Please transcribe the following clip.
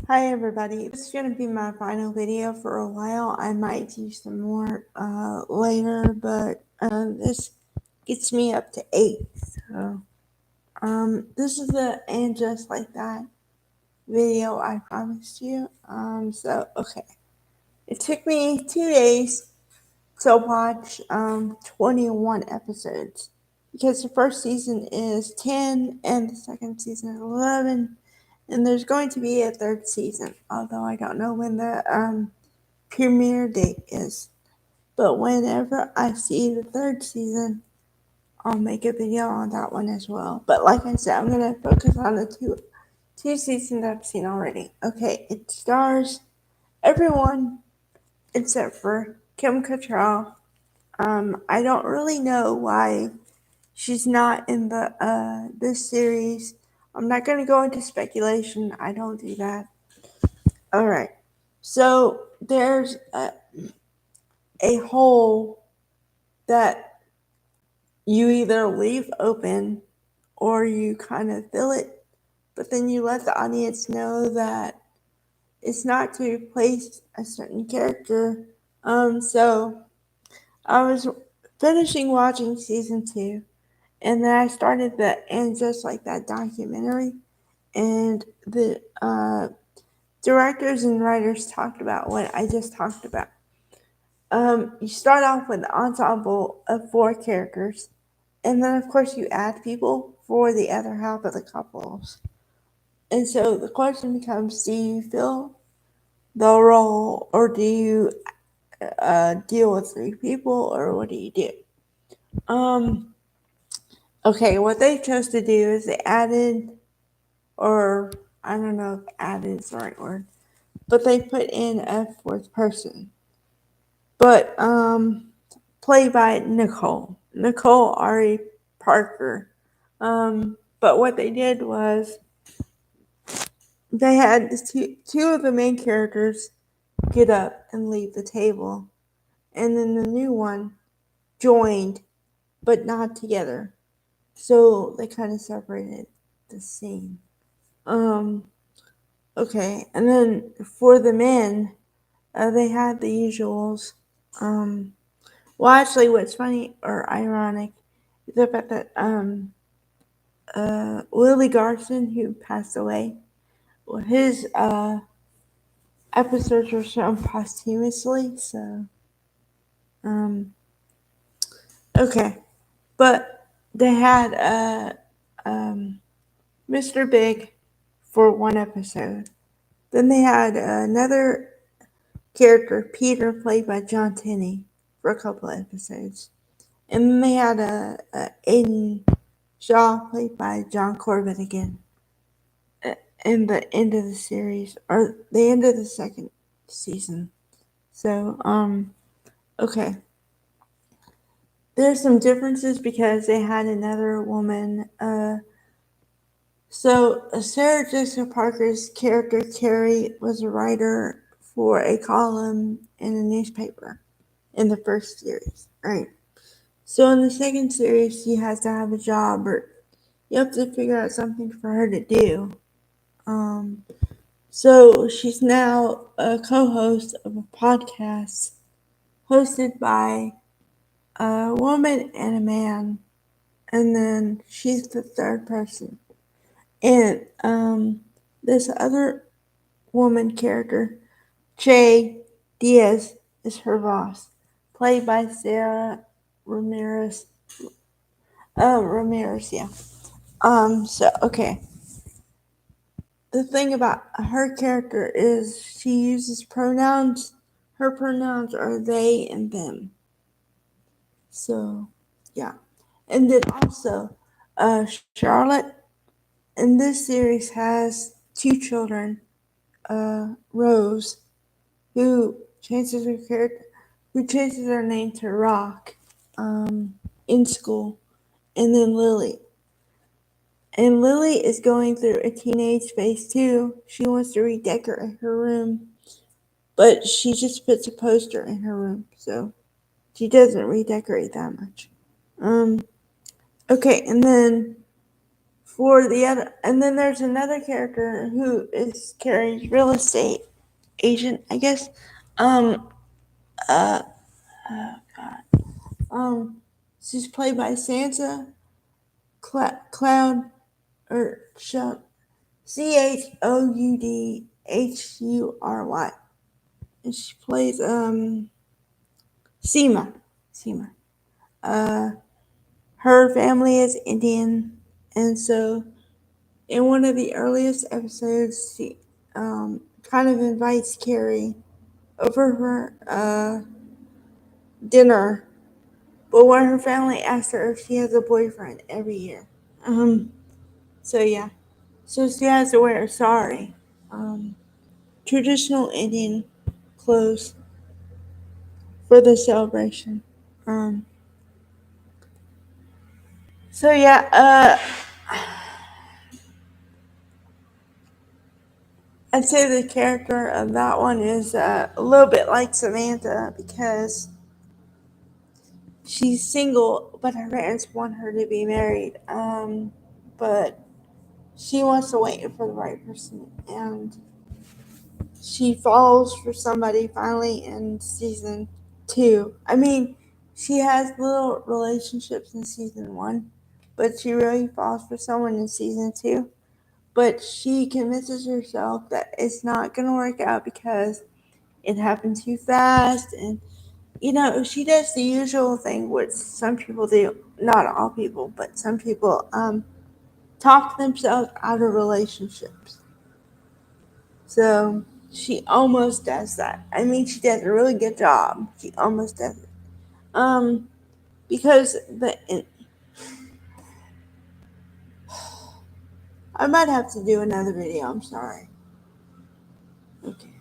Hi everybody, this is going to be my final video for a while. I might do some more later, but this gets me up to 8. So this is the And Just Like That video I promised you. Okay. It took me 2 days to watch 21 episodes because the first season is 10 and the second season is 11. And there's going to be a third season, although I don't know when the premiere date is. But whenever I see the third season, I'll make a video on that one as well. But like I said, I'm going to focus on the two seasons I've seen already. Okay, it stars everyone except for Kim Cattrall. I don't really know why she's not in the this series. I'm not going to go into speculation. I don't do that. All right. So there's a hole that you either leave open or you kind of fill it, but then you let the audience know that it's not to replace a certain character. So I was finishing watching season 2, and then I started the And Just Like That documentary, and the directors and writers talked about what I just talked about. You start off with an ensemble of 4 characters, and then of course you add people for the other half of the couples. And so the question becomes, do you fill the role, or do you deal with 3 people, or what do you do? Okay, what they chose to do is they added, or I don't know if added is the right word, but they put in a 4th person. But played by Nicole Ari Parker. But what they did was they had two of the main characters get up and leave the table, and then the new one joined, but not together. So they kind of separated the scene. Okay, and then for the men, they had the usuals. Well, actually, what's funny or ironic is the fact that Willie Garson, who passed away, well, his episodes were shown posthumously. So, okay, but they had Mr. Big for one episode. Then they had another character, Peter, played by John Tenney, for a couple of episodes. And then they had Aiden Shaw, played by John Corbett again, in the end of the series, or the end of the second season. So, okay. There's some differences because they had another woman. So Sarah Jessica Parker's character, Carrie, was a writer for a column in a newspaper in the first series, right? So in the second series, she has to have a job, or you have to figure out something for her to do. So she's now a co-host of a podcast hosted by a woman and a man, and then she's the third person. And this other woman character, Che Diaz, is her boss, played by Sarah Ramirez. Ramirez, yeah. So okay. The thing about her character is she uses pronouns. Her pronouns are they and them. So, yeah. And then also, Charlotte in this series has 2 children. Rose, who changes her character, who changes her name to Rock, in school, and then Lily. And Lily is going through a teenage phase too. She wants to redecorate her room, but she just puts a poster in her room, so she doesn't redecorate that much. Okay, and then for the other, and then there's another character who is Carrie's real estate agent, I guess. Um, uh, she's played by Santa Cloud or Chuck Choudhury, and she plays Seema. Seema. Uh, her family is Indian, and so in one of the earliest episodes, she kind of invites Carrie over for dinner, but when her family asks her if she has a boyfriend every year. So yeah, so she has to wear a sari, traditional Indian clothes for the celebration. Um, so yeah, I'd say the character of that one is a little bit like Samantha because she's single, but her parents want her to be married. But she wants to wait for the right person, and she falls for somebody finally in season 2. I mean, she has little relationships in season 1, but she really falls for someone in season 2. But she convinces herself that it's not going to work out because it happened too fast. And, she does the usual thing which some people do. Not all people, but some people talk themselves out of relationships. So she almost does that. I mean, she does a really good job. She almost does it. Because I might have to do another video. I'm sorry. Okay.